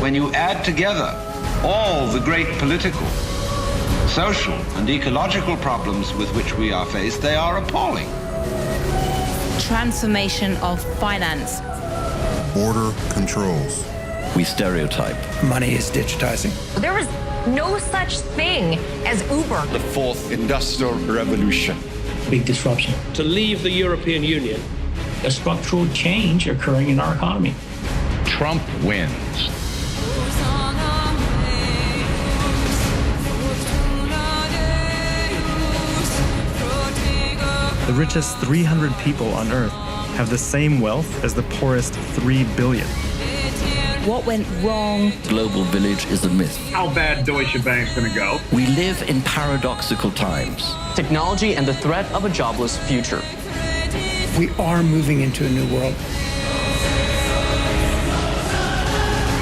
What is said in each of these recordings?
When you add together all the great political, social, and ecological problems with which we are faced, they are appalling. Transformation of finance. Border controls. We stereotype. Money is digitizing. There was no such thing as Uber. The fourth industrial revolution. Big disruption. To leave the European Union. A structural change occurring in our economy. Trump wins. The richest 300 people on Earth have the same wealth as the poorest 3 billion. What went wrong? Global village is a myth. How bad Deutsche Bank's gonna go? We live in paradoxical times. Technology and the threat of a jobless future. We are moving into a new world.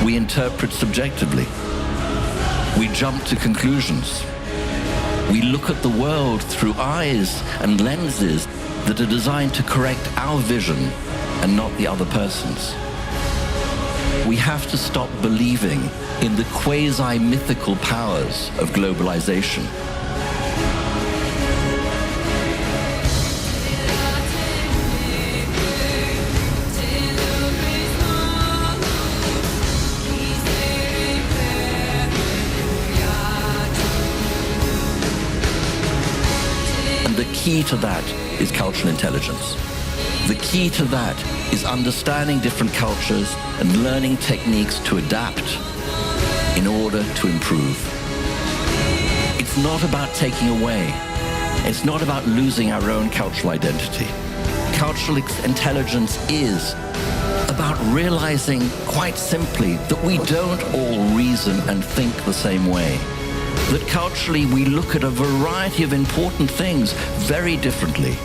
We interpret subjectively. We jump to conclusions. We look at the world through eyes and lenses that are designed to correct our vision and not the other person's. We have to stop believing in the quasi-mythical powers of globalization. And the key to that is cultural intelligence. The key to that is understanding different cultures and learning techniques to adapt in order to improve. It's not about taking away. It's not about losing our own cultural identity. Cultural intelligence is about realizing quite simply that we don't all reason and think the same way. That culturally we look at a variety of important things very differently.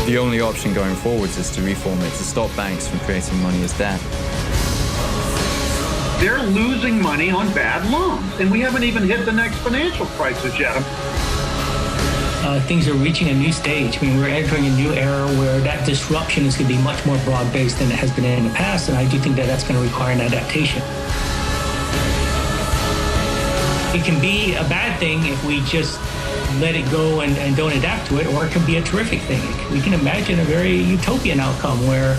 The only option going forwards is to reform it, to stop banks from creating money as debt. They're losing money on bad loans, and we haven't even hit the next financial crisis yet. Things are reaching a new stage. I mean, we're entering a new era where that disruption is going to be much more broad-based than it has been in the past, and I do think that that's going to require an adaptation. It can be a bad thing if we just let it go and don't adapt to it, or it can be a terrific thing. We can imagine a very utopian outcome where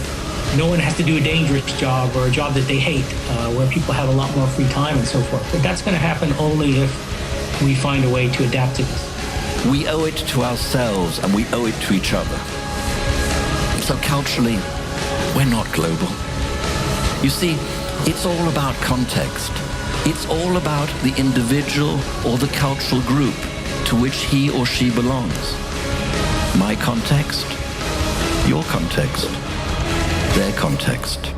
no one has to do a dangerous job or a job that they hate, where people have a lot more free time and so forth. But that's going to happen only if we find a way to adapt to this. We owe it to ourselves and we owe it to each other. So culturally, we're not global. You see, it's all about context. It's all about the individual or the cultural group to which he or she belongs. My context, your context, their context.